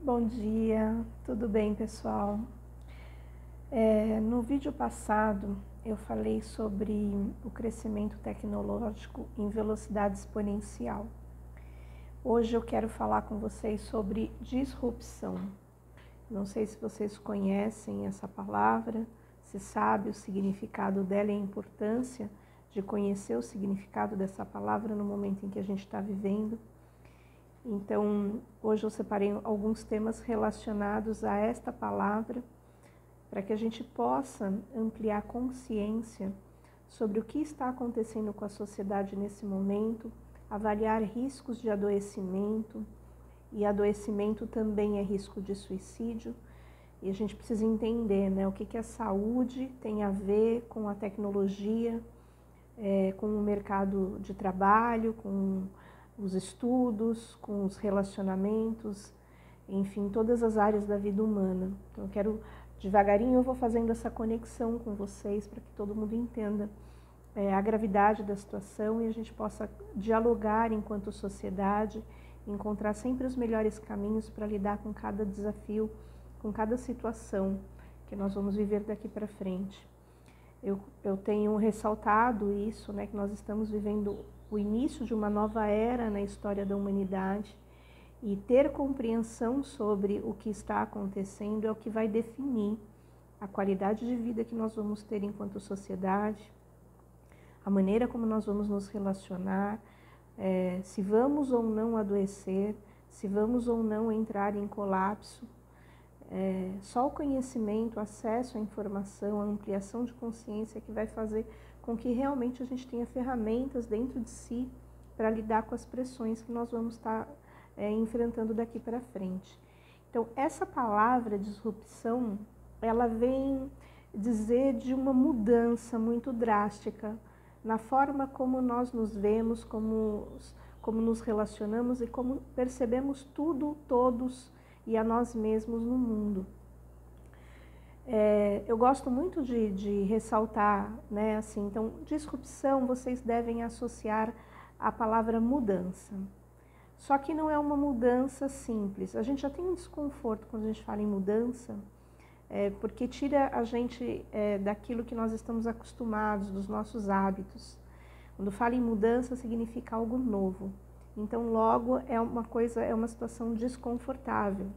Bom dia, tudo bem, pessoal? No vídeo passado eu falei sobre o crescimento tecnológico em velocidade exponencial. Hoje eu quero falar com vocês sobre disrupção. Não sei se vocês conhecem essa palavra, se sabe o significado dela e a importância de conhecer o significado dessa palavra no momento em que a gente está vivendo. Então, hoje eu separei alguns temas relacionados a esta palavra para que a gente possa ampliar a consciência sobre o que está acontecendo com a sociedade nesse momento, avaliar riscos de adoecimento, e adoecimento também é risco de suicídio, e a gente precisa entender, né, o que a saúde tem a ver com a tecnologia, com o mercado de trabalho, com os estudos, com os relacionamentos, enfim, todas as áreas da vida humana. Então, devagarinho eu vou fazendo essa conexão com vocês para que todo mundo entenda a gravidade da situação e a gente possa dialogar enquanto sociedade, encontrar sempre os melhores caminhos para lidar com cada desafio, com cada situação que nós vamos viver daqui para frente. Eu tenho ressaltado isso, né, que nós estamos vivendo o início de uma nova era na história da humanidade e ter compreensão sobre o que está acontecendo é o que vai definir a qualidade de vida que nós vamos ter enquanto sociedade, a maneira como nós vamos nos relacionar, se vamos ou não adoecer, se vamos ou não entrar em colapso. Só o conhecimento, o acesso à informação, a ampliação de consciência que vai fazer com que realmente a gente tenha ferramentas dentro de si para lidar com as pressões que nós vamos estar enfrentando daqui para frente. Então, essa palavra disrupção, ela vem dizer de uma mudança muito drástica na forma como nós nos vemos, como nos relacionamos e como percebemos tudo, todos e a nós mesmos no mundo. Eu gosto muito de ressaltar, né, assim, então, disrupção vocês devem associar à palavra mudança. Só que não é uma mudança simples. A gente já tem um desconforto quando a gente fala em mudança, porque tira a gente daquilo que nós estamos acostumados, dos nossos hábitos. Quando fala em mudança, significa algo novo. Então, logo, é uma situação desconfortável.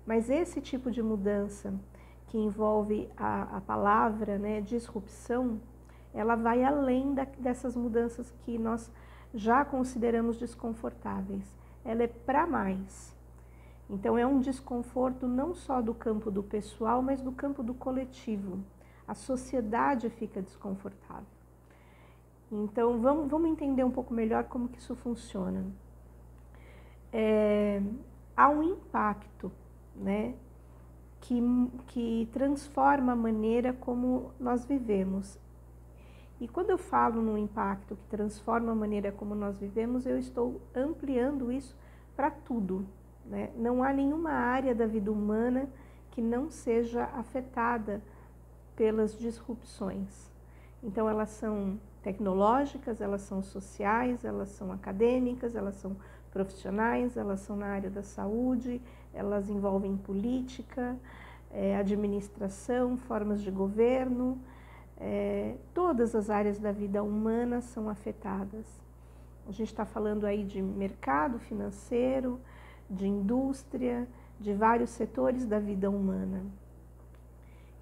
Mas esse tipo de mudança que envolve a palavra, né, disrupção, ela vai além dessas mudanças que nós já consideramos desconfortáveis. Ela é para mais. Então, é um desconforto não só do campo do pessoal, mas do campo do coletivo. A sociedade fica desconfortável. Então, vamos entender um pouco melhor como que isso funciona. Há um impacto, né, que transforma a maneira como nós vivemos. E quando eu falo num impacto que transforma a maneira como nós vivemos, eu estou ampliando isso para tudo, né? Não há nenhuma área da vida humana que não seja afetada pelas disrupções. Então, elas são tecnológicas, elas são sociais, elas são acadêmicas, elas são profissionais, elas são na área da saúde, elas envolvem política, administração, formas de governo, todas as áreas da vida humana são afetadas. A gente está falando aí de mercado financeiro, de indústria, de vários setores da vida humana.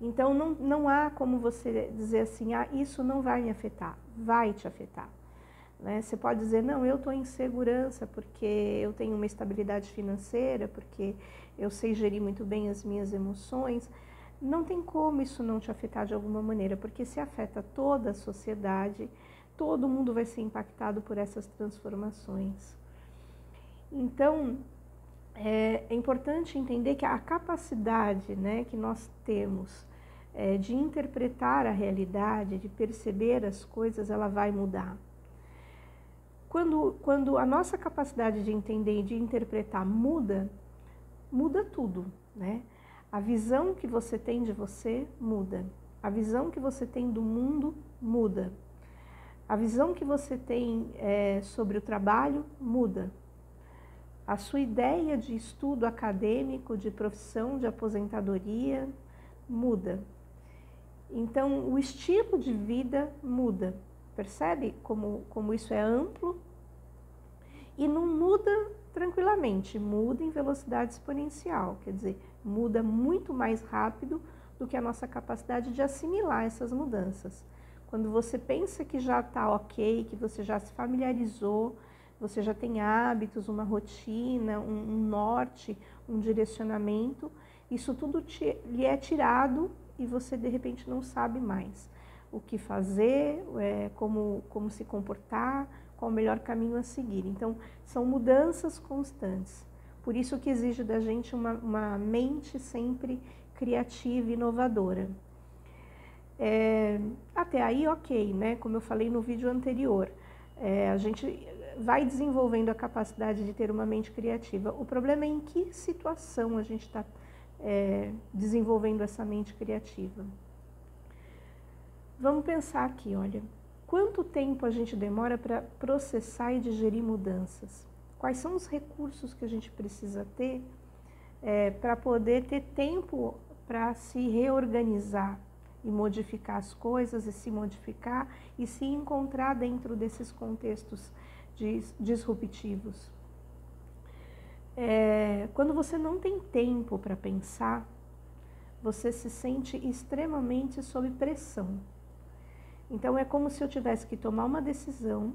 Então, não há como você dizer assim, isso não vai me afetar, vai te afetar. Né? Você pode dizer, não, eu estou em segurança porque eu tenho uma estabilidade financeira, porque eu sei gerir muito bem as minhas emoções. Não tem como isso não te afetar de alguma maneira, porque se afeta toda a sociedade, todo mundo vai ser impactado por essas transformações. Então, é importante entender que a capacidade, né, que nós temos de interpretar a realidade, de perceber as coisas, ela vai mudar. Quando a nossa capacidade de entender e de interpretar muda tudo, né? A visão que você tem de você muda. A visão que você tem do mundo muda. A visão que você tem sobre o trabalho muda. A sua ideia de estudo acadêmico, de profissão, de aposentadoria, muda. Então, o estilo de vida muda. Percebe como isso é amplo? E não muda tranquilamente, muda em velocidade exponencial, quer dizer, muda muito mais rápido do que a nossa capacidade de assimilar essas mudanças. Quando você pensa que já está ok, que você já se familiarizou, você já tem hábitos, uma rotina, um norte, um direcionamento, isso tudo lhe é tirado e você de repente não sabe mais o que fazer, como se comportar, qual o melhor caminho a seguir. Então, são mudanças constantes. Por isso que exige da gente uma mente sempre criativa e inovadora. Até aí, ok, né? Como eu falei no vídeo anterior, a gente vai desenvolvendo a capacidade de ter uma mente criativa. O problema é em que situação a gente está desenvolvendo essa mente criativa. Vamos pensar aqui, olha, quanto tempo a gente demora para processar e digerir mudanças? Quais são os recursos que a gente precisa ter para poder ter tempo para se reorganizar e modificar as coisas e se modificar e se encontrar dentro desses contextos disruptivos? Quando você não tem tempo para pensar, você se sente extremamente sob pressão. Então, é como se eu tivesse que tomar uma decisão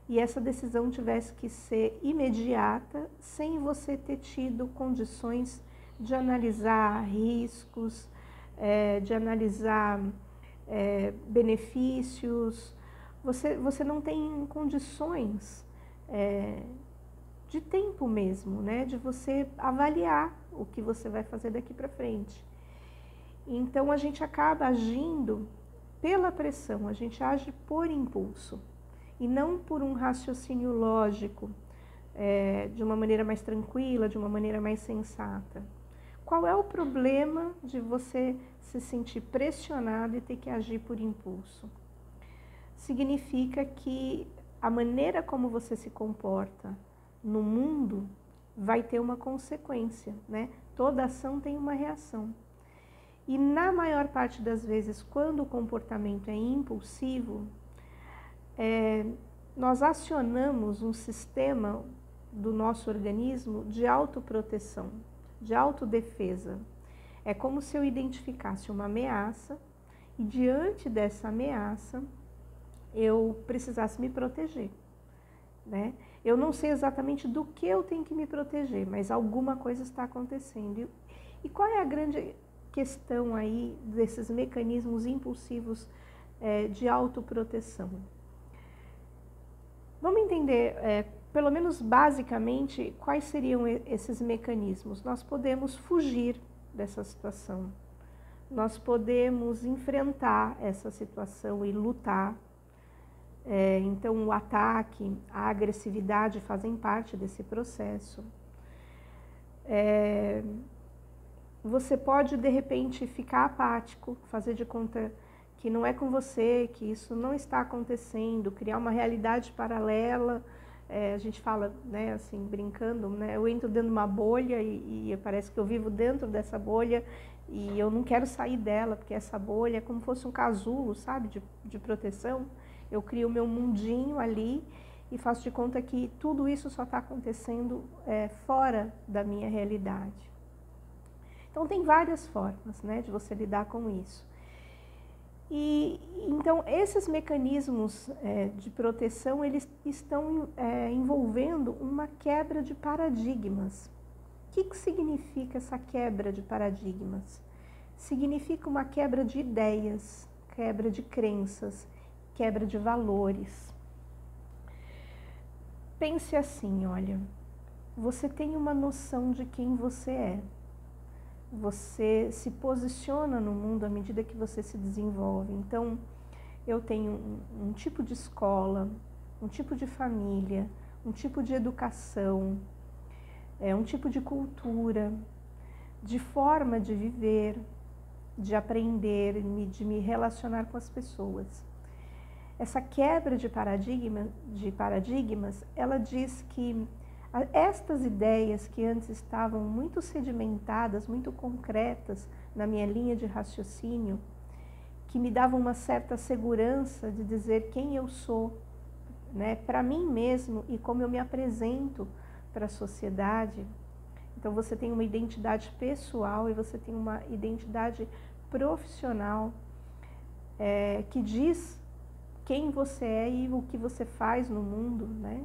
e essa decisão tivesse que ser imediata, sem você ter tido condições de analisar riscos, de analisar benefícios. Você não tem condições de tempo mesmo, né, de você avaliar o que você vai fazer daqui para frente. Então, a gente acaba agindo pela pressão, a gente age por impulso e não por um raciocínio lógico, de uma maneira mais tranquila, de uma maneira mais sensata. Qual é o problema de você se sentir pressionado e ter que agir por impulso? Significa que a maneira como você se comporta no mundo vai ter uma consequência, né? Toda ação tem uma reação. E na maior parte das vezes, quando o comportamento é impulsivo, nós acionamos um sistema do nosso organismo de autoproteção, de autodefesa. É como se eu identificasse uma ameaça e diante dessa ameaça eu precisasse me proteger, né? Eu não sei exatamente do que eu tenho que me proteger, mas alguma coisa está acontecendo. E qual é a grande questão aí desses mecanismos impulsivos de autoproteção? Vamos entender, pelo menos basicamente, quais seriam esses mecanismos. Nós podemos fugir dessa situação, nós podemos enfrentar essa situação e lutar. Então, o ataque, a agressividade fazem parte desse processo. Você pode, de repente, ficar apático, fazer de conta que não é com você, que isso não está acontecendo, criar uma realidade paralela. A gente fala, né, assim, brincando, né, eu entro dentro de uma bolha e parece que eu vivo dentro dessa bolha e eu não quero sair dela, porque essa bolha é como se fosse um casulo, sabe, de proteção. Eu crio o meu mundinho ali e faço de conta que tudo isso só está acontecendo fora da minha realidade. Então, tem várias formas, né, de você lidar com isso. E então, esses mecanismos de proteção, eles estão envolvendo uma quebra de paradigmas. O que significa essa quebra de paradigmas? Significa uma quebra de ideias, quebra de crenças, quebra de valores. Pense assim, olha, você tem uma noção de quem você é. Você se posiciona no mundo à medida que você se desenvolve. Então, eu tenho um tipo de escola, um tipo de família, um tipo de educação, um tipo de cultura, de forma de viver, de aprender, de me relacionar com as pessoas. Essa quebra de paradigmas, ela diz que Estas ideias que antes estavam muito sedimentadas, muito concretas na minha linha de raciocínio, que me davam uma certa segurança de dizer quem eu sou, né, para mim mesmo e como eu me apresento para a sociedade. Então você tem uma identidade pessoal e você tem uma identidade profissional que diz quem você é e o que você faz no mundo, né?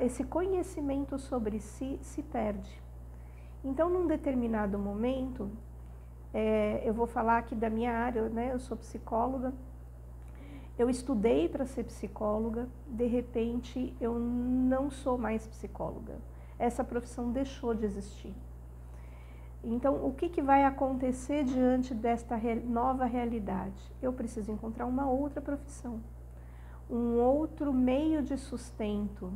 Esse conhecimento sobre si se perde. Então, num determinado momento, eu vou falar aqui da minha área, né? Eu sou psicóloga, eu estudei para ser psicóloga, de repente eu não sou mais psicóloga. Essa profissão deixou de existir. Então, o que vai acontecer diante desta nova realidade? Eu preciso encontrar uma outra profissão, um outro meio de sustento.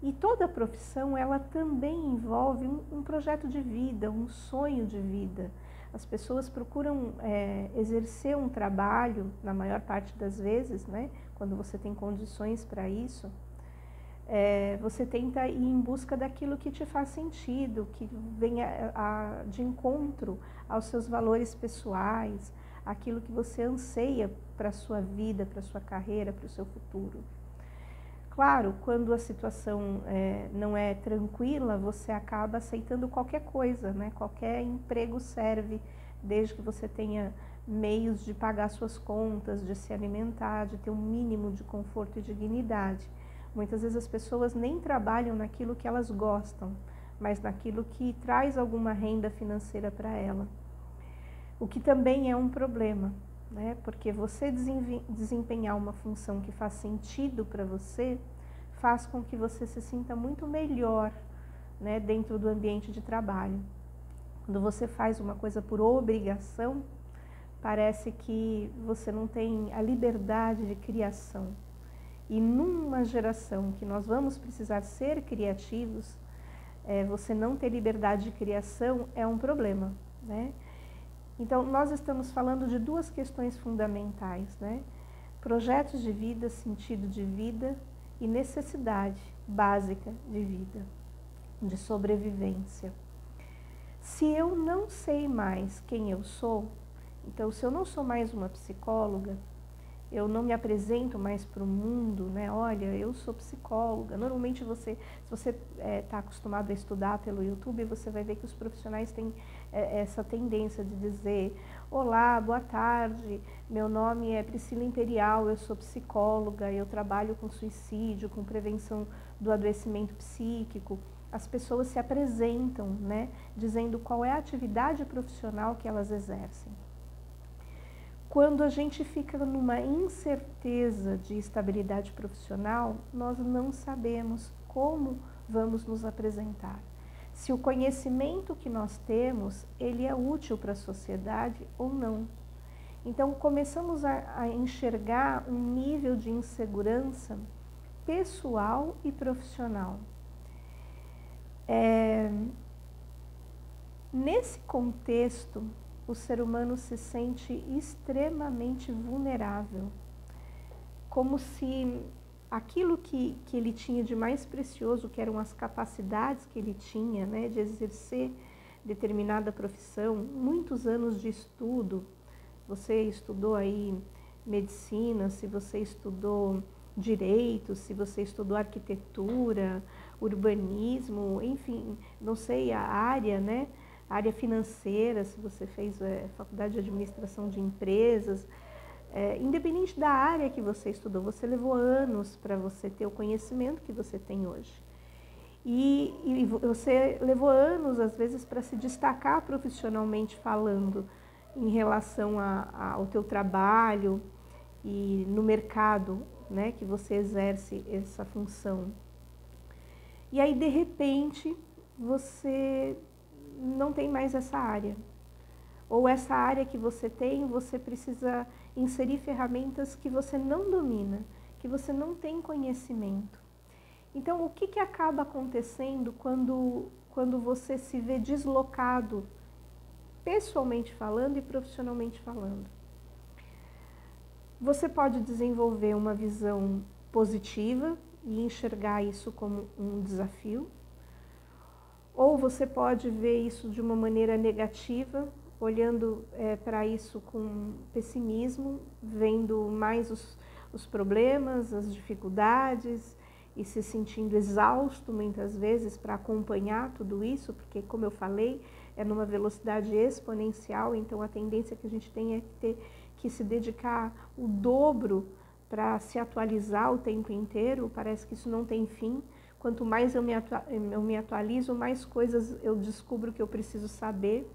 E toda profissão, ela também envolve um projeto de vida, um sonho de vida. As pessoas procuram exercer um trabalho, na maior parte das vezes, né, quando você tem condições para isso, você tenta ir em busca daquilo que te faz sentido, que venha de encontro aos seus valores pessoais, aquilo que você anseia para a sua vida, para a sua carreira, para o seu futuro. Claro, quando a situação não é tranquila, você acaba aceitando qualquer coisa, né? Qualquer emprego serve, desde que você tenha meios de pagar suas contas, de se alimentar, de ter um mínimo de conforto e dignidade. Muitas vezes as pessoas nem trabalham naquilo que elas gostam, mas naquilo que traz alguma renda financeira para ela. O que também é um problema, né? Porque você desempenhar uma função que faz sentido para você, faz com que você se sinta muito melhor, né, dentro do ambiente de trabalho. Quando você faz uma coisa por obrigação, parece que você não tem a liberdade de criação. E numa geração que nós vamos precisar ser criativos, você não ter liberdade de criação é um problema, né? Então, nós estamos falando de duas questões fundamentais, né? Projetos de vida, sentido de vida e necessidade básica de vida, de sobrevivência. Se eu não sei mais quem eu sou, então se eu não sou mais uma psicóloga, eu não me apresento mais para o mundo, né? Olha, eu sou psicóloga. Normalmente se você está acostumado a estudar pelo YouTube, você vai ver que os profissionais têm essa tendência de dizer: olá, boa tarde, meu nome é Priscila Imperial, eu sou psicóloga, eu trabalho com suicídio, com prevenção do adoecimento psíquico. As pessoas se apresentam, né, dizendo qual é a atividade profissional que elas exercem. Quando a gente fica numa incerteza de estabilidade profissional, nós não sabemos como vamos nos apresentar. Se o conhecimento que nós temos, ele é útil para a sociedade ou não. Então, começamos a enxergar um nível de insegurança pessoal e profissional. Nesse contexto, o ser humano se sente extremamente vulnerável, como se aquilo que ele tinha de mais precioso, que eram as capacidades que ele tinha, né, de exercer determinada profissão, muitos anos de estudo. Você estudou aí medicina, se você estudou direito, se você estudou arquitetura, urbanismo, enfim, não sei a área, né? Área financeira, se você fez faculdade de administração de empresas, independente da área que você estudou, você levou anos para você ter o conhecimento que você tem hoje. E você levou anos, às vezes, para se destacar profissionalmente falando em relação ao teu trabalho e no mercado, né, que você exerce essa função. E aí, de repente, você não tem mais essa área. Ou essa área que você tem, você precisa inserir ferramentas que você não domina, que você não tem conhecimento. Então, o que acaba acontecendo quando você se vê deslocado, pessoalmente falando e profissionalmente falando? Você pode desenvolver uma visão positiva e enxergar isso como um desafio, ou você pode ver isso de uma maneira negativa, olhando para isso com pessimismo, vendo mais os problemas, as dificuldades e se sentindo exausto muitas vezes para acompanhar tudo isso, porque, como eu falei, é numa velocidade exponencial, então a tendência que a gente tem é ter que se dedicar o dobro para se atualizar o tempo inteiro. Parece que isso não tem fim. Quanto mais eu me atualizo, mais coisas eu descubro que eu preciso saber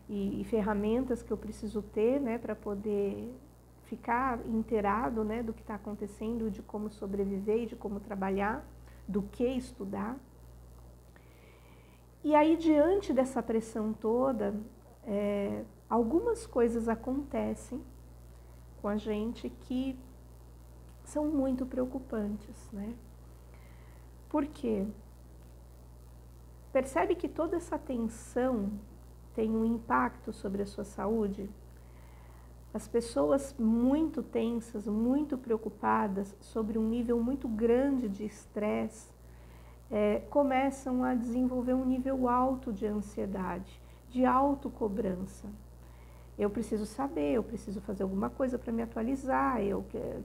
e ferramentas que eu preciso ter, né, para poder ficar inteirado, né, do que está acontecendo, de como sobreviver e de como trabalhar, do que estudar. E aí, diante dessa pressão toda, algumas coisas acontecem com a gente que são muito preocupantes, né? Por quê? Percebe que toda essa tensão tem um impacto sobre a sua saúde? As pessoas muito tensas, muito preocupadas, sobre um nível muito grande de estresse, começam a desenvolver um nível alto de ansiedade, de autocobrança. Eu preciso saber, eu preciso fazer alguma coisa para me atualizar,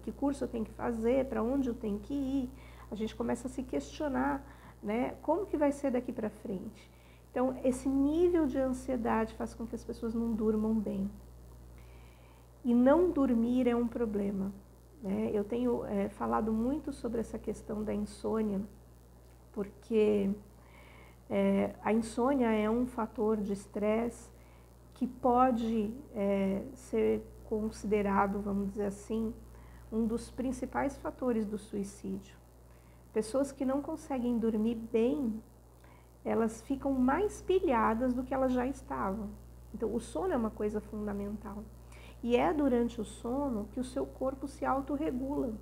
que curso eu tenho que fazer, para onde eu tenho que ir. A gente começa a se questionar, né, como que vai ser daqui para frente. Então, esse nível de ansiedade faz com que as pessoas não durmam bem. E não dormir é um problema, né? Eu tenho falado muito sobre essa questão da insônia, porque a insônia é um fator de estresse que pode ser considerado, vamos dizer assim, um dos principais fatores do suicídio. Pessoas que não conseguem dormir bem, elas ficam mais pilhadas do que elas já estavam. Então, o sono é uma coisa fundamental. E é durante o sono que o seu corpo se autorregula.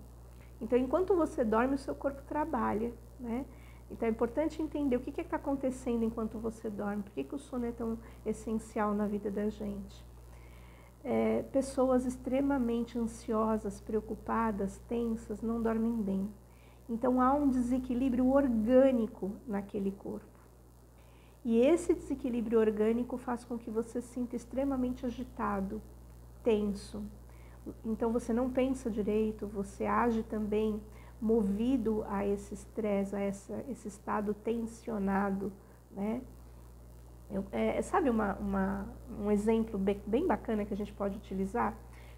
Então, enquanto você dorme, o seu corpo trabalha, né? Então, é importante entender o que está acontecendo enquanto você dorme. Por que o sono é tão essencial na vida da gente? Pessoas extremamente ansiosas, preocupadas, tensas, não dormem bem. Então, há um desequilíbrio orgânico naquele corpo. E esse desequilíbrio orgânico faz com que você se sinta extremamente agitado, tenso. Então, você não pensa direito, você age também movido a esse estresse, a esse estado tensionado, né? Sabe um exemplo bem bacana que a gente pode utilizar?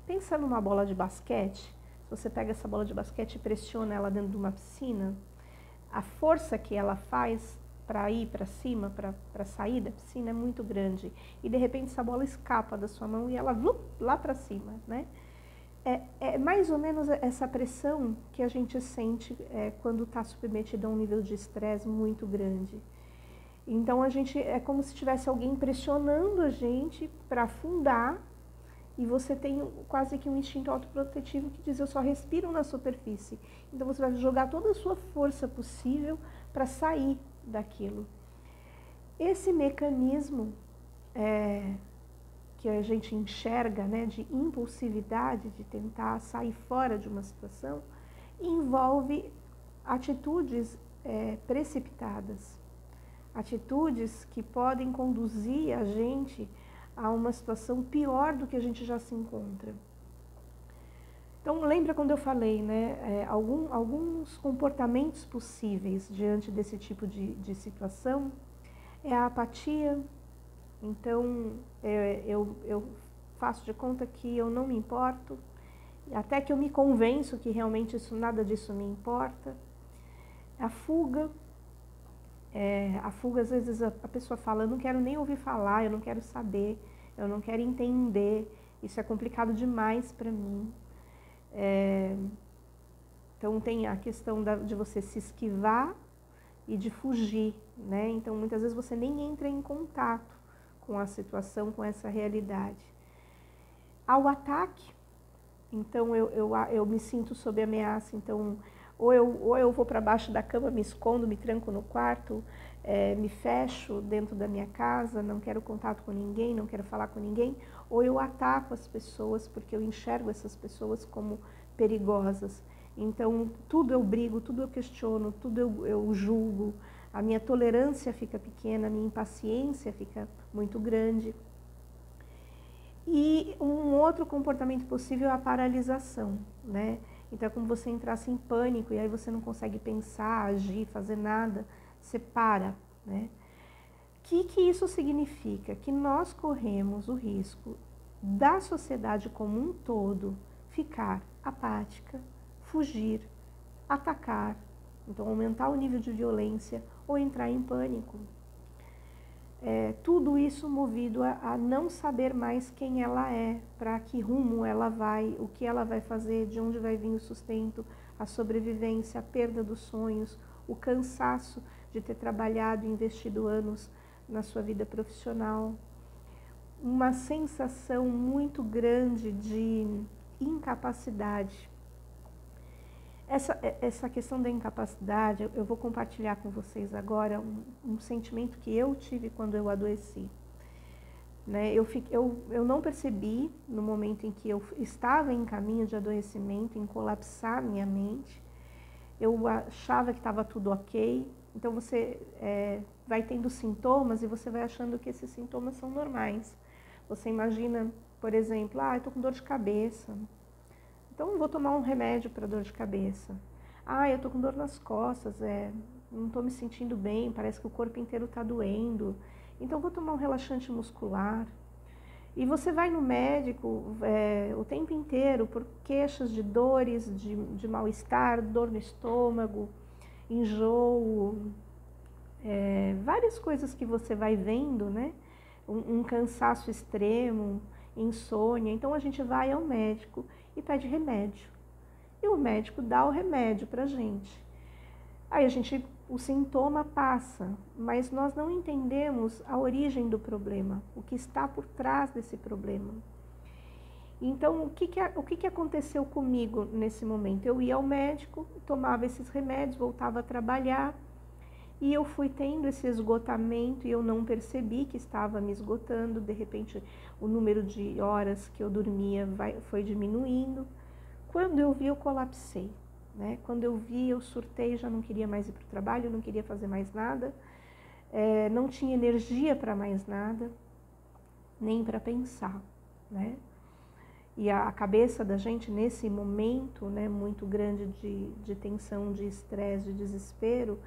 Pensa numa bola de basquete. Se você pega essa bola de basquete e pressiona ela dentro de uma piscina, a força que ela faz para ir para cima, para sair da piscina é muito grande. E de repente essa bola escapa da sua mão e ela lá para cima, né? É mais ou menos essa pressão que a gente sente quando está submetido a um nível de estresse muito grande. Então é como se tivesse alguém pressionando a gente para afundar, e você tem quase que um instinto autoprotetivo que diz: eu só respiro na superfície. Então você vai jogar toda a sua força possível para sair daquilo. Esse mecanismo que a gente enxerga, né, de impulsividade, de tentar sair fora de uma situação, envolve atitudes precipitadas, atitudes que podem conduzir a gente a uma situação pior do que a gente já se encontra. Então, lembra quando eu falei, né, alguns comportamentos possíveis diante desse tipo de situação? É a apatia. Então, eu faço de conta que eu não me importo, até que eu me convenço que realmente nada disso me importa. A fuga. A fuga, às vezes, a pessoa fala: eu não quero nem ouvir falar, eu não quero saber, eu não quero entender, isso é complicado demais para mim. Então, tem a questão de você se esquivar e de fugir, né? Então, muitas vezes você nem entra em contato com a situação, com essa realidade. Ao ataque, então eu me sinto sob ameaça, então ou eu vou para baixo da cama, me escondo, me tranco no quarto, me fecho dentro da minha casa, não quero contato com ninguém, não quero falar com ninguém, ou eu ataco as pessoas porque eu enxergo essas pessoas como perigosas. Então, tudo eu brigo, tudo eu questiono, tudo eu julgo, a minha tolerância fica pequena, a minha impaciência fica muito grande. E um outro comportamento possível é a paralisação, né? Então é como você entrasse em pânico e aí você não consegue pensar, agir, fazer nada, você para, né? O que isso significa? Que nós corremos o risco da sociedade como um todo ficar apática, fugir, atacar, então aumentar o nível de violência ou entrar em pânico. Tudo isso movido a não saber mais quem ela é, para que rumo ela vai, o que ela vai fazer, de onde vai vir o sustento, a sobrevivência, a perda dos sonhos, o cansaço de ter trabalhado e investido anos na sua vida profissional. Uma sensação muito grande de incapacidade. Essa questão da incapacidade, eu vou compartilhar com vocês agora um sentimento que eu tive quando eu adoeci. Né? Eu não percebi no momento em que eu estava em caminho de adoecimento, em colapsar minha mente. Eu achava que estava tudo ok. Então você vai tendo sintomas e você vai achando que esses sintomas são normais. Você imagina, por exemplo, eu estou com dor de cabeça. Então, eu vou tomar um remédio para dor de cabeça. Eu estou com dor nas costas, não estou me sentindo bem, parece que o corpo inteiro está doendo. Então, vou tomar um relaxante muscular. E você vai no médico o tempo inteiro por queixas de dores, de mal-estar, dor no estômago, enjoo, várias coisas que você vai vendo, né? Um cansaço extremo, insônia. Então, a gente vai ao médico e pede remédio. E o médico dá o remédio pra gente. Aí o sintoma passa, mas nós não entendemos a origem do problema, o que está por trás desse problema. Então, o que aconteceu comigo nesse momento? Eu ia ao médico, tomava esses remédios, voltava a trabalhar, e eu fui tendo esse esgotamento e eu não percebi que estava me esgotando. De repente, o número de horas que eu dormia foi diminuindo. Quando eu vi, eu colapsei, né? Quando eu vi, eu surtei, já não queria mais ir para o trabalho, não queria fazer mais nada, não tinha energia para mais nada, nem para pensar, né? E a cabeça da gente, nesse momento, né, muito grande de tensão, de estresse, de desespero,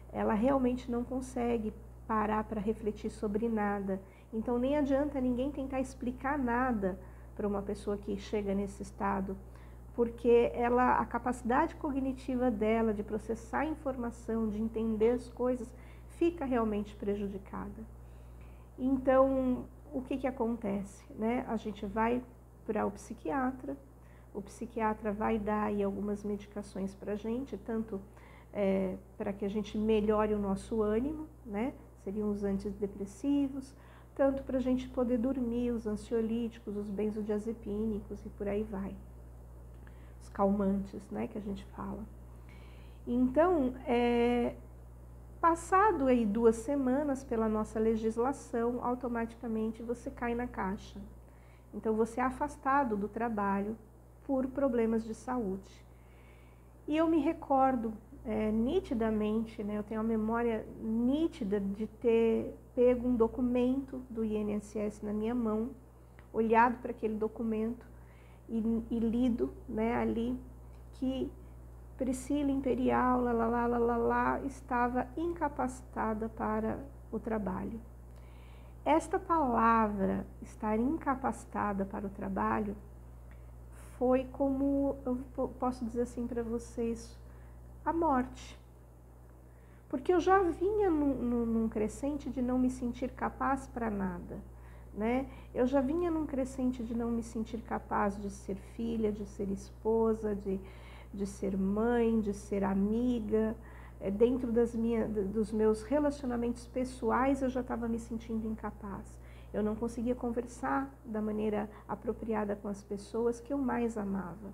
ela realmente não consegue parar para refletir sobre nada. Então nem adianta ninguém tentar explicar nada para uma pessoa que chega nesse estado, porque a capacidade cognitiva dela de processar informação, de entender as coisas, fica realmente prejudicada. Então, o que acontece, né? A gente vai para o psiquiatra vai dar aí algumas medicações para a gente, tanto para que a gente melhore o nosso ânimo, né? Seriam os antidepressivos, tanto para a gente poder dormir, os ansiolíticos, os benzodiazepínicos e por aí vai. Os calmantes, né, que a gente fala. Então, passado aí 2 semanas pela nossa legislação, automaticamente você cai na caixa. Então, você é afastado do trabalho por problemas de saúde. E eu me recordo nitidamente, né, eu tenho uma memória nítida de ter pego um documento do INSS na minha mão, olhado para aquele documento e lido, né, ali que Priscila Imperial, estava incapacitada para o trabalho. Esta palavra, estar incapacitada para o trabalho, foi como, eu posso dizer assim para vocês, a morte. Porque eu já vinha num crescente de não me sentir capaz para nada, né? Eu já vinha num crescente de não me sentir capaz de ser filha, de ser esposa, de ser mãe, de ser amiga. Dentro dos meus relacionamentos pessoais, eu já estava me sentindo incapaz. Eu não conseguia conversar da maneira apropriada com as pessoas que eu mais amava.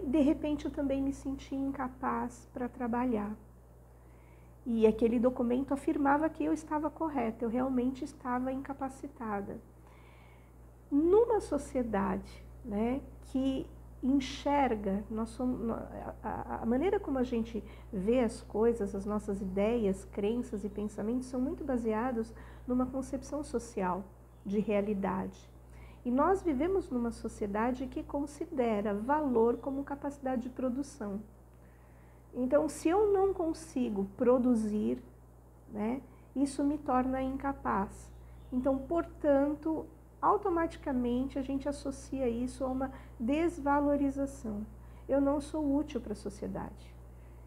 De repente, eu também me senti incapaz para trabalhar. E aquele documento afirmava que eu estava correta, eu realmente estava incapacitada. Numa sociedade, né, que enxerga, a maneira como a gente vê as coisas, as nossas ideias, crenças e pensamentos são muito baseados numa concepção social de realidade. E nós vivemos numa sociedade que considera valor como capacidade de produção. Então, se eu não consigo produzir, né, isso me torna incapaz. Então, portanto, automaticamente a gente associa isso a uma desvalorização. Eu não sou útil para a sociedade.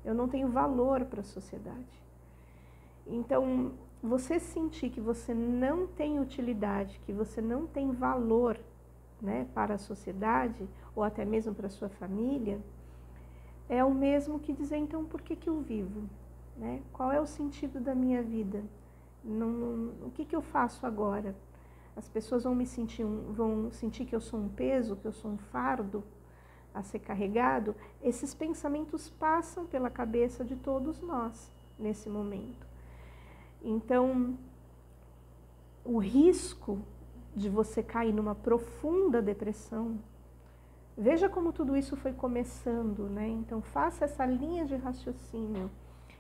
Eu não tenho valor para a sociedade. Então, você sentir que você não tem utilidade, que você não tem valor, né, para a sociedade, ou até mesmo para a sua família, é o mesmo que dizer, então, por que eu vivo? Né? Qual é o sentido da minha vida? O que eu faço agora? As pessoas vão sentir que eu sou um peso, que eu sou um fardo a ser carregado. Esses pensamentos passam pela cabeça de todos nós nesse momento. Então, o risco de você cair numa profunda depressão, veja como tudo isso foi começando, né? Então, faça essa linha de raciocínio.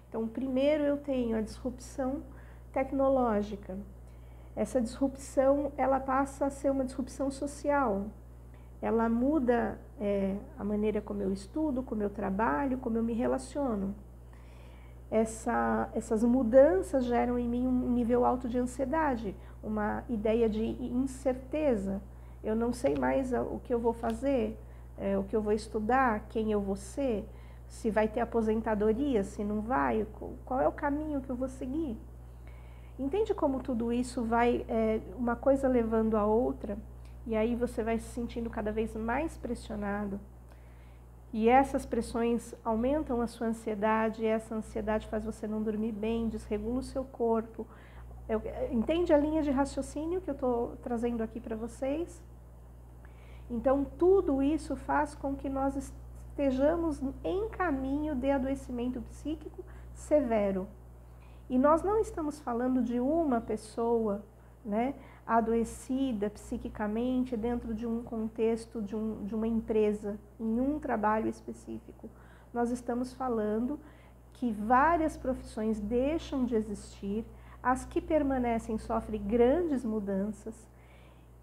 Então, primeiro eu tenho a disrupção tecnológica. Essa disrupção, ela passa a ser uma disrupção social. Ela muda a maneira como eu estudo, como eu trabalho, como eu me relaciono. Essas mudanças geram em mim um nível alto de ansiedade, uma ideia de incerteza. Eu não sei mais o que eu vou fazer, o que eu vou estudar, quem eu vou ser, se vai ter aposentadoria, se não vai, qual é o caminho que eu vou seguir. Entende como tudo isso vai, uma coisa levando a outra, e aí você vai se sentindo cada vez mais pressionado. E essas pressões aumentam a sua ansiedade, e essa ansiedade faz você não dormir bem, desregula o seu corpo. Entende a linha de raciocínio que eu estou trazendo aqui para vocês? Então, tudo isso faz com que nós estejamos em caminho de adoecimento psíquico severo. E nós não estamos falando de uma pessoa, né, adoecida psiquicamente dentro de um contexto de uma empresa, em um trabalho específico. Nós estamos falando que várias profissões deixam de existir, as que permanecem sofrem grandes mudanças,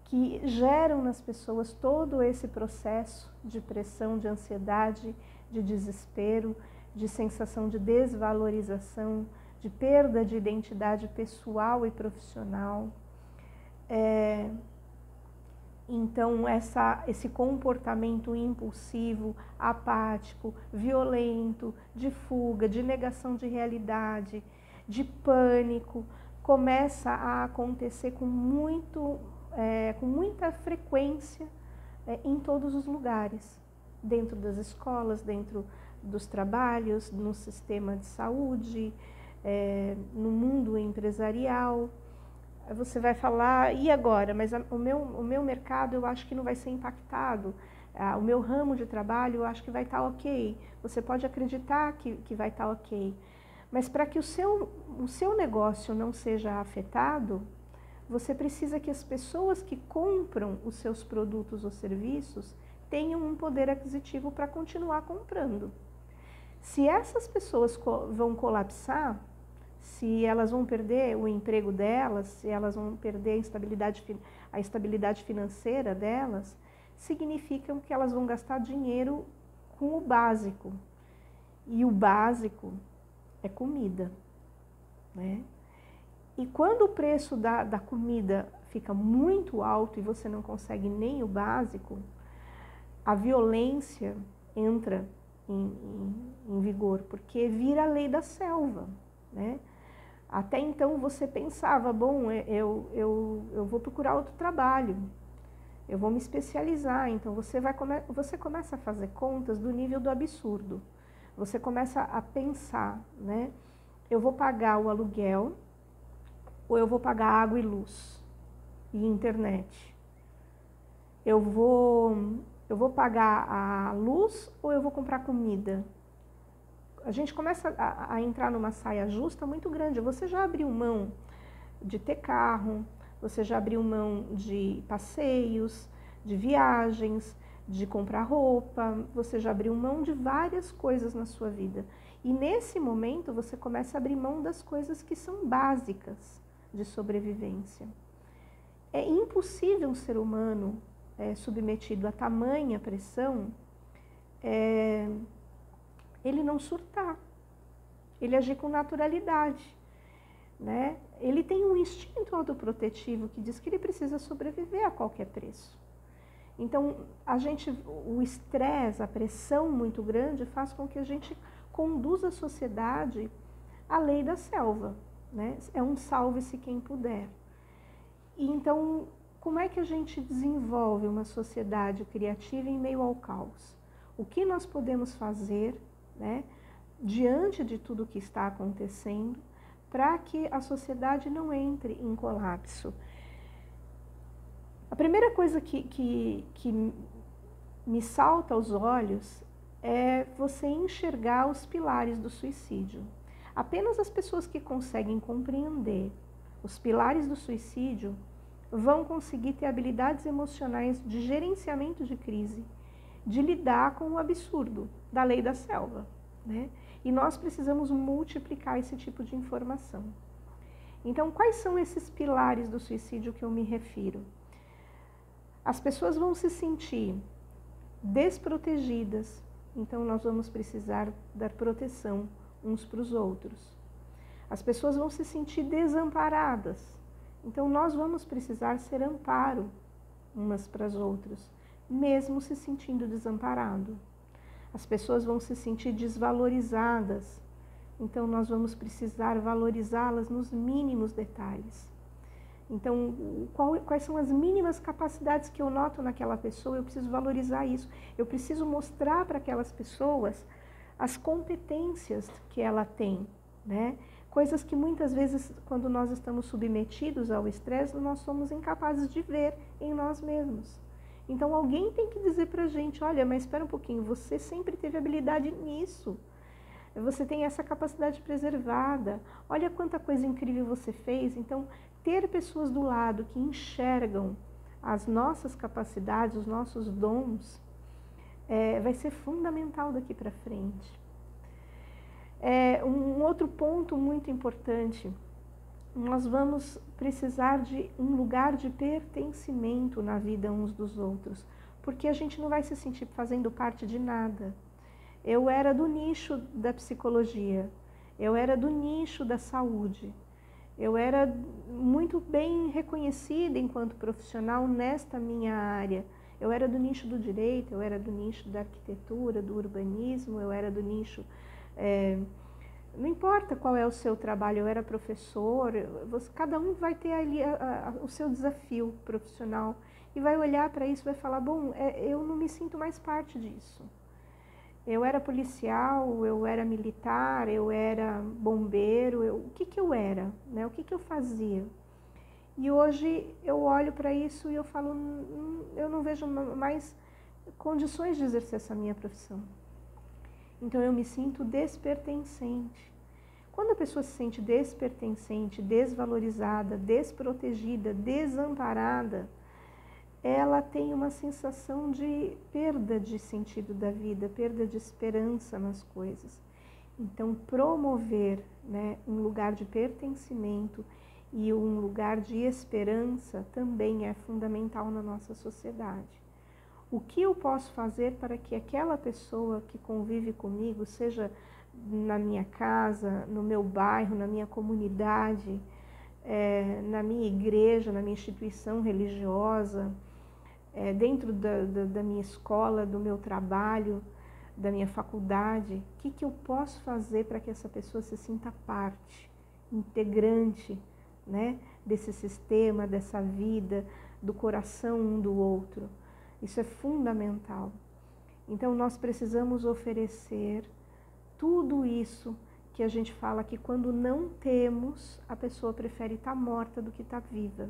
que geram nas pessoas todo esse processo de pressão, de ansiedade, de desespero, de sensação de desvalorização, de perda de identidade pessoal e profissional. Então, esse comportamento impulsivo, apático, violento, de fuga, de negação de realidade, de pânico, começa a acontecer com muita frequência em todos os lugares, dentro das escolas, dentro dos trabalhos, no sistema de saúde, no mundo empresarial. Você vai falar, e agora? Mas o meu mercado eu acho que não vai ser impactado, o meu ramo de trabalho eu acho que vai estar ok. Você pode acreditar que vai estar ok, mas para que o seu negócio não seja afetado, você precisa que as pessoas que compram os seus produtos ou serviços tenham um poder aquisitivo para continuar comprando. Se essas pessoas vão colapsar, se elas vão perder o emprego delas, se elas vão perder a estabilidade financeira delas, significa que elas vão gastar dinheiro com o básico. E o básico é comida, né? E quando o preço da comida fica muito alto e você não consegue nem o básico, a violência entra em vigor, porque vira a lei da selva, né? Até então você pensava, bom, eu vou procurar outro trabalho, eu vou me especializar. Então você começa a fazer contas do nível do absurdo. Você começa a pensar, né? Eu vou pagar o aluguel, ou eu vou pagar água e luz e internet? Eu vou pagar a luz ou eu vou comprar comida? A gente começa a entrar numa saia justa muito grande. Você já abriu mão de ter carro, você já abriu mão de passeios, de viagens, de comprar roupa, você já abriu mão de várias coisas na sua vida. E nesse momento você começa a abrir mão das coisas que são básicas de sobrevivência. É impossível um ser humano submetido a tamanha pressão, ele não surtar, ele agir com naturalidade, né? Ele tem um instinto autoprotetivo que diz que ele precisa sobreviver a qualquer preço. Então, o estresse, a pressão muito grande faz com que a gente conduza a sociedade à lei da selva, né? É um salve-se quem puder. E então, como é que a gente desenvolve uma sociedade criativa em meio ao caos? O que nós podemos fazer, né, diante de tudo que está acontecendo, para que a sociedade não entre em colapso? A primeira coisa que me salta aos olhos é você enxergar os pilares do suicídio. Apenas as pessoas que conseguem compreender os pilares do suicídio vão conseguir ter habilidades emocionais de gerenciamento de crise, de lidar com o absurdo da lei da selva, né? E nós precisamos multiplicar esse tipo de informação. Então, quais são esses pilares do suicídio que eu me refiro? As pessoas vão se sentir desprotegidas, então nós vamos precisar dar proteção uns para os outros. As pessoas vão se sentir desamparadas, então nós vamos precisar ser amparo umas para as outras, mesmo se sentindo desamparado. As pessoas vão se sentir desvalorizadas, então nós vamos precisar valorizá-las nos mínimos detalhes. Então, quais são as mínimas capacidades que eu noto naquela pessoa? Eu preciso valorizar isso. Eu preciso mostrar para aquelas pessoas as competências que ela tem, né? Coisas que muitas vezes, quando nós estamos submetidos ao estresse, nós somos incapazes de ver em nós mesmos. Então, alguém tem que dizer para a gente, olha, mas espera um pouquinho, você sempre teve habilidade nisso. Você tem essa capacidade preservada. Olha quanta coisa incrível você fez. Então, ter pessoas do lado que enxergam as nossas capacidades, os nossos dons, vai ser fundamental daqui para frente. Um outro ponto muito importante, nós vamos precisar de um lugar de pertencimento na vida uns dos outros, porque a gente não vai se sentir fazendo parte de nada. Eu era do nicho da psicologia, eu era do nicho da saúde, eu era muito bem reconhecida enquanto profissional nesta minha área. Eu era do nicho do direito, eu era do nicho da arquitetura, do urbanismo, eu era do nicho... não importa qual é o seu trabalho, eu era professor, cada um vai ter ali o seu desafio profissional e vai olhar para isso e vai falar, bom, eu não me sinto mais parte disso. Eu era policial, eu era militar, eu era bombeiro, o que eu era, né? O que eu fazia? E hoje eu olho para isso e eu falo, eu não vejo mais condições de exercer essa minha profissão. Então eu me sinto despertencente. Quando a pessoa se sente despertencente, desvalorizada, desprotegida, desamparada, ela tem uma sensação de perda de sentido da vida, perda de esperança nas coisas. Então, promover, né, um lugar de pertencimento e um lugar de esperança também é fundamental na nossa sociedade. O que eu posso fazer para que aquela pessoa que convive comigo, seja na minha casa, no meu bairro, na minha comunidade, na minha igreja, na minha instituição religiosa, dentro da minha escola, do meu trabalho, da minha faculdade, o que eu posso fazer para que essa pessoa se sinta parte, integrante, né, desse sistema, dessa vida, do coração um do outro? Isso é fundamental. Então, nós precisamos oferecer tudo isso que a gente fala que quando não temos, a pessoa prefere estar morta do que estar viva.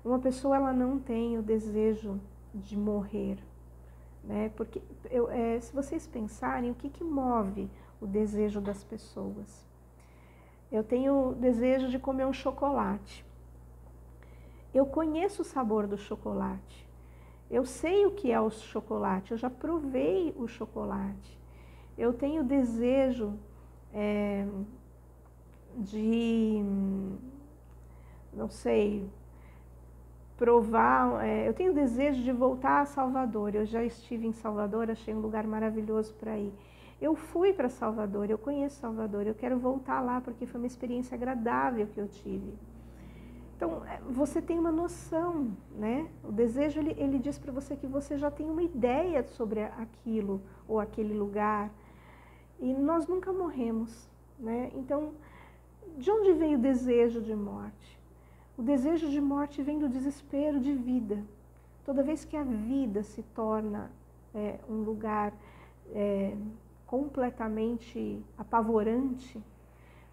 Uma pessoa, ela não tem o desejo de morrer, né? Porque se vocês pensarem, o que move o desejo das pessoas? Eu tenho o desejo de comer um chocolate. Eu conheço o sabor do chocolate. Eu sei o que é o chocolate, eu já provei o chocolate. Eu tenho desejo de, não sei, provar, eu tenho desejo de voltar a Salvador. Eu já estive em Salvador, achei um lugar maravilhoso para ir. Eu fui para Salvador, eu conheço Salvador, eu quero voltar lá porque foi uma experiência agradável que eu tive. Então, você tem uma noção, né? O desejo, ele diz para você que você já tem uma ideia sobre aquilo ou aquele lugar. E nós nunca morremos, né? Então, de onde veio o desejo de morte? O desejo de morte vem do desespero de vida. Toda vez que a vida se torna um lugar completamente apavorante,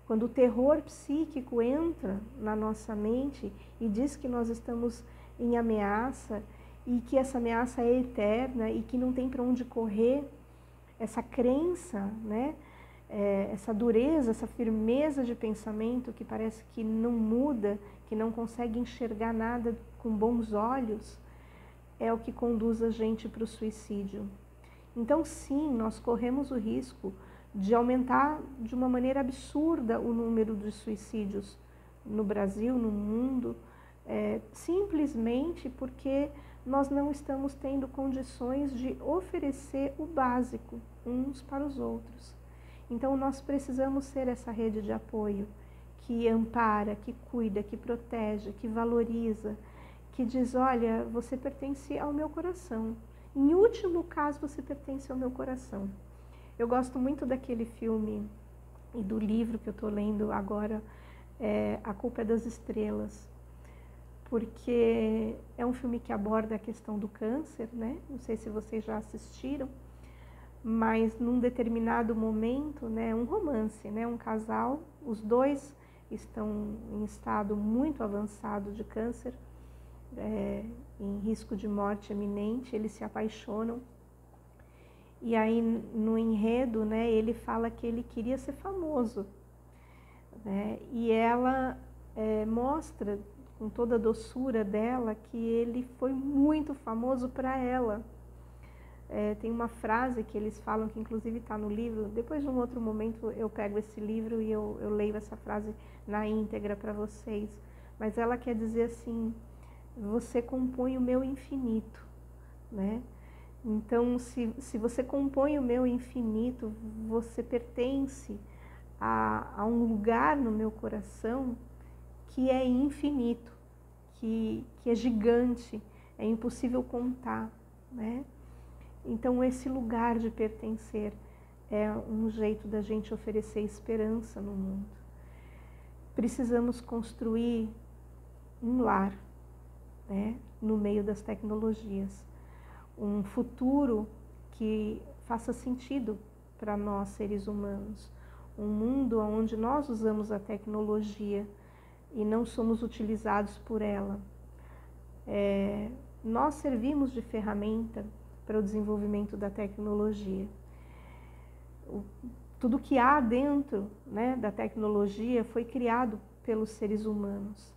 quando o terror psíquico entra na nossa mente e diz que nós estamos em ameaça e que essa ameaça é eterna e que não tem para onde correr, essa crença, né? Essa dureza, essa firmeza de pensamento que parece que não muda, que não consegue enxergar nada com bons olhos, é o que conduz a gente para o suicídio. Então, sim, nós corremos o risco de aumentar de uma maneira absurda o número de suicídios no Brasil, no mundo, simplesmente porque nós não estamos tendo condições de oferecer o básico uns para os outros. Então, nós precisamos ser essa rede de apoio que ampara, que cuida, que protege, que valoriza, que diz, olha, você pertence ao meu coração. Em último caso, você pertence ao meu coração. Eu gosto muito daquele filme e do livro que eu estou lendo agora, A Culpa é das Estrelas, porque é um filme que aborda a questão do câncer, né? Não sei se vocês já assistiram, mas num determinado momento, né, um romance, né, um casal, os dois estão em estado muito avançado de câncer, em risco de morte iminente, eles se apaixonam. E aí, no enredo, né, ele fala que ele queria ser famoso, né, e ela mostra, com toda a doçura dela, que ele foi muito famoso para ela. Tem uma frase que eles falam, que inclusive está no livro, depois de um outro momento eu pego esse livro e eu leio essa frase na íntegra para vocês, mas ela quer dizer assim, você compõe o meu infinito, né? Então, se você compõe o meu infinito, você pertence a um lugar no meu coração que é infinito, que é gigante, é impossível contar, né? Então, esse lugar de pertencer é um jeito da gente oferecer esperança no mundo. Precisamos construir um lar, né, no meio das tecnologias. Um futuro que faça sentido para nós, seres humanos. Um mundo onde nós usamos a tecnologia e não somos utilizados por ela. Nós servimos de ferramenta para o desenvolvimento da tecnologia. Tudo que há dentro, né, da tecnologia foi criado pelos seres humanos.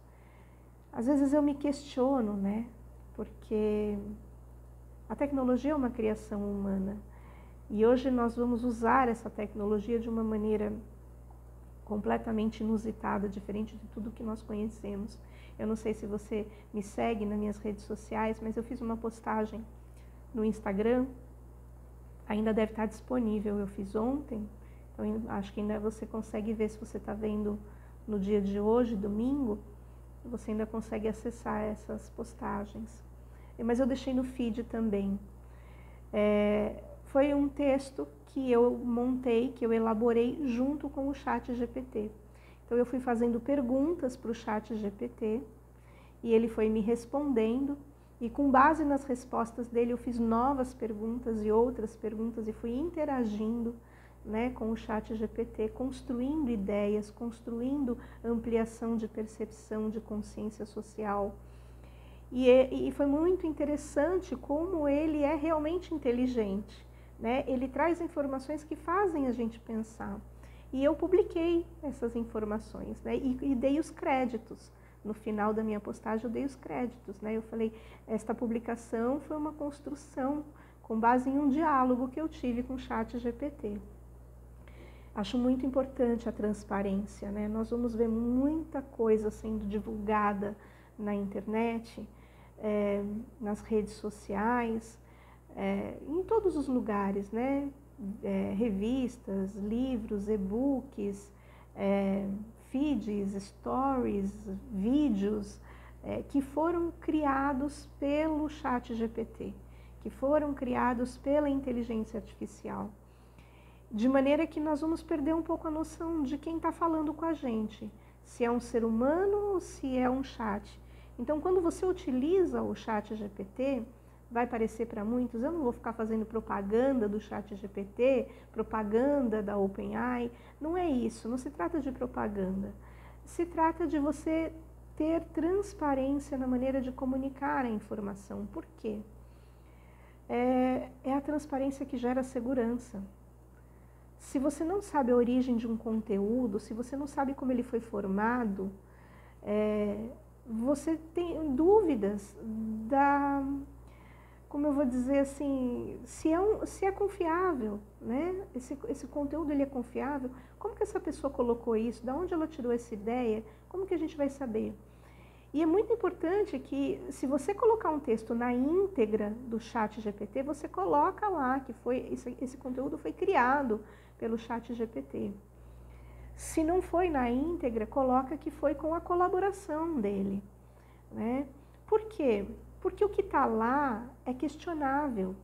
Às vezes eu me questiono, né, porque a tecnologia é uma criação humana e hoje nós vamos usar essa tecnologia de uma maneira completamente inusitada, diferente de tudo que nós conhecemos. Eu não sei se você me segue nas minhas redes sociais, mas eu fiz uma postagem no Instagram, ainda deve estar disponível, eu fiz ontem, então acho que ainda você consegue ver, se você está vendo no dia de hoje, domingo, você ainda consegue acessar essas postagens. Mas eu deixei no feed também. Foi um texto que eu montei, que eu elaborei junto com o ChatGPT. Então eu fui fazendo perguntas para o ChatGPT e ele foi me respondendo. E com base nas respostas dele, eu fiz novas perguntas e outras perguntas e fui interagindo, né, com o ChatGPT, construindo ideias, construindo ampliação de percepção, de consciência social. E foi muito interessante como ele é realmente inteligente, né? Ele traz informações que fazem a gente pensar. E eu publiquei essas informações, né, e dei os créditos no final da minha postagem eu dei os créditos, né? Eu falei, esta publicação foi uma construção com base em um diálogo que eu tive com o ChatGPT. Acho muito importante a transparência, né? Nós vamos ver muita coisa sendo divulgada na internet, nas redes sociais, em todos os lugares, né? Revistas, livros, e-books, feeds, stories, vídeos que foram criados pelo ChatGPT, que foram criados pela inteligência artificial. De maneira que nós vamos perder um pouco a noção de quem está falando com a gente, se é um ser humano ou se é um chat. Então, quando você utiliza o ChatGPT, vai parecer para muitos, eu não vou ficar fazendo propaganda do ChatGPT, propaganda da OpenAI, não é isso, não se trata de propaganda. Se trata de você ter transparência na maneira de comunicar a informação. Por quê? É a transparência que gera segurança. Se você não sabe a origem de um conteúdo, se você não sabe como ele foi formado, você tem dúvidas como eu vou dizer assim, se é confiável, né? Esse conteúdo ele é confiável, como que essa pessoa colocou isso, de onde ela tirou essa ideia, como que a gente vai saber? E é muito importante que, se você colocar um texto na íntegra do ChatGPT, você coloca lá que esse conteúdo foi criado pelo ChatGPT. Se não foi na íntegra, coloca que foi com a colaboração dele, né? Por quê? Porque o que está lá é questionável.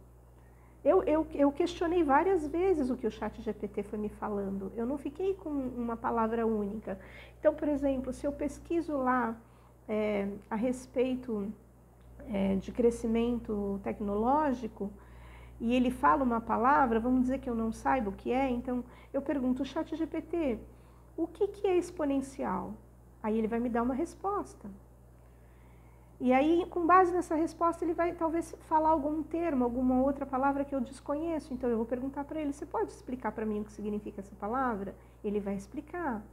Eu questionei várias vezes o que o ChatGPT foi me falando. Eu não fiquei com uma palavra única. Então, por exemplo, se eu pesquiso lá a respeito de crescimento tecnológico, e ele fala uma palavra, vamos dizer que eu não saiba o que é, então eu pergunto ao ChatGPT, o que é exponencial? Aí ele vai me dar uma resposta. E aí, com base nessa resposta, ele vai talvez falar algum termo, alguma outra palavra que eu desconheço. Então eu vou perguntar para ele, você pode explicar para mim o que significa essa palavra? Ele vai explicar.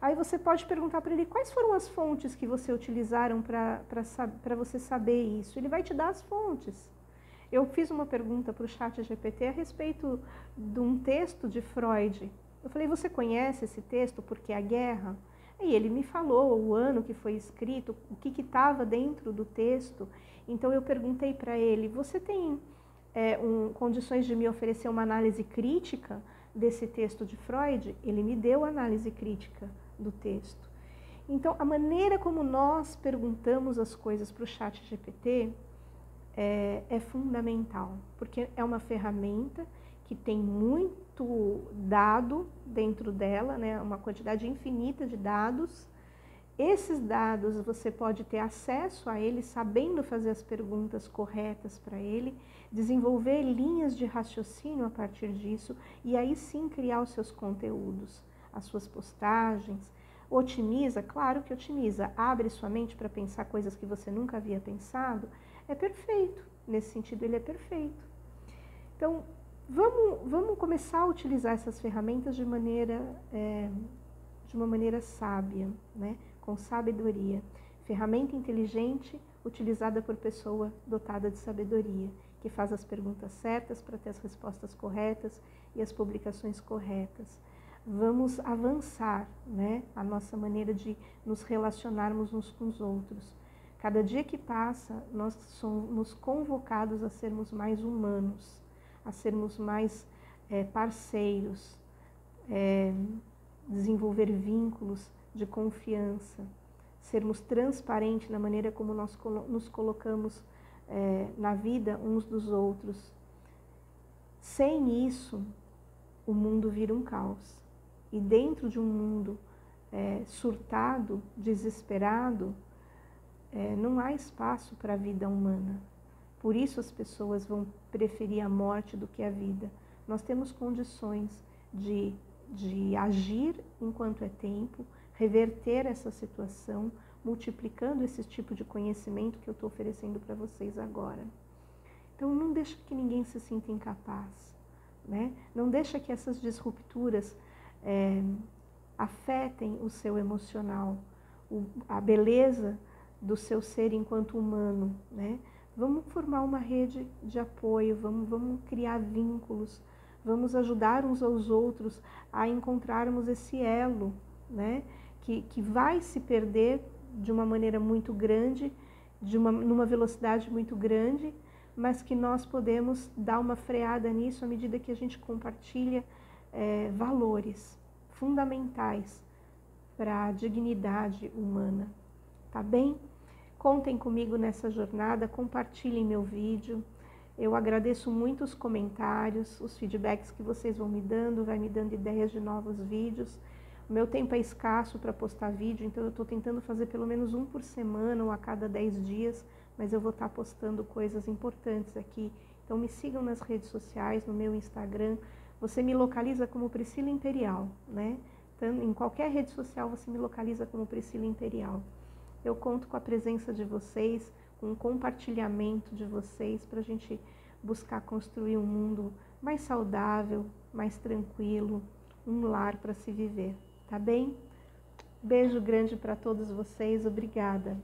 Aí você pode perguntar para ele quais foram as fontes que você utilizaram para você saber isso. Ele vai te dar as fontes. Eu fiz uma pergunta para o ChatGPT a respeito de um texto de Freud. Eu falei, você conhece esse texto, Porque a Guerra? E ele me falou o ano que foi escrito, o que estava dentro do texto. Então eu perguntei para ele, você tem condições de me oferecer uma análise crítica desse texto de Freud? Ele me deu a análise crítica do texto. Então, a maneira como nós perguntamos as coisas para o ChatGPT é fundamental, porque é uma ferramenta que tem muito dado dentro dela, né? Uma quantidade infinita de dados. Esses dados você pode ter acesso a ele sabendo fazer as perguntas corretas para ele, desenvolver linhas de raciocínio a partir disso e aí sim criar os seus conteúdos, as suas postagens. Otimiza? Claro que otimiza. Abre sua mente para pensar coisas que você nunca havia pensado. É perfeito. Nesse sentido, ele é perfeito. Então, vamos começar a utilizar essas ferramentas de uma maneira sábia, né? Com sabedoria. Ferramenta inteligente utilizada por pessoa dotada de sabedoria, que faz as perguntas certas para ter as respostas corretas e as publicações corretas. Vamos avançar, né, a nossa maneira de nos relacionarmos uns com os outros. Cada dia que passa, nós somos convocados a sermos mais humanos, a sermos mais parceiros, desenvolver vínculos de confiança, sermos transparentes na maneira como nós nos colocamos na vida uns dos outros. Sem isso, o mundo vira um caos. E dentro de um mundo surtado, desesperado, não há espaço para a vida humana. Por isso as pessoas vão preferir a morte do que a vida. Nós temos condições de agir enquanto é tempo, reverter essa situação, multiplicando esse tipo de conhecimento que eu estou oferecendo para vocês agora. Então não deixa que ninguém se sinta incapaz, né? Não deixa que essas disrupturas afetem o seu emocional. a beleza do seu ser enquanto humano, né? Vamos formar uma rede de apoio, vamos criar vínculos, vamos ajudar uns aos outros a encontrarmos esse elo, né? Que vai se perder de uma maneira muito grande, numa velocidade muito grande, mas que nós podemos dar uma freada nisso à medida que a gente compartilha valores fundamentais para a dignidade humana, tá bem? Contem comigo nessa jornada, compartilhem meu vídeo. Eu agradeço muito os comentários, os feedbacks que vocês vão me dando, vai me dando ideias de novos vídeos. O meu tempo é escasso para postar vídeo, então eu estou tentando fazer pelo menos um por semana ou a cada 10 dias, mas eu vou estar postando coisas importantes aqui. Então me sigam nas redes sociais, no meu Instagram. Você me localiza como Priscila Imperial, né? Então, em qualquer rede social você me localiza como Priscila Imperial. Eu conto com a presença de vocês, com o compartilhamento de vocês para a gente buscar construir um mundo mais saudável, mais tranquilo, um lar para se viver, tá bem? Beijo grande para todos vocês, obrigada.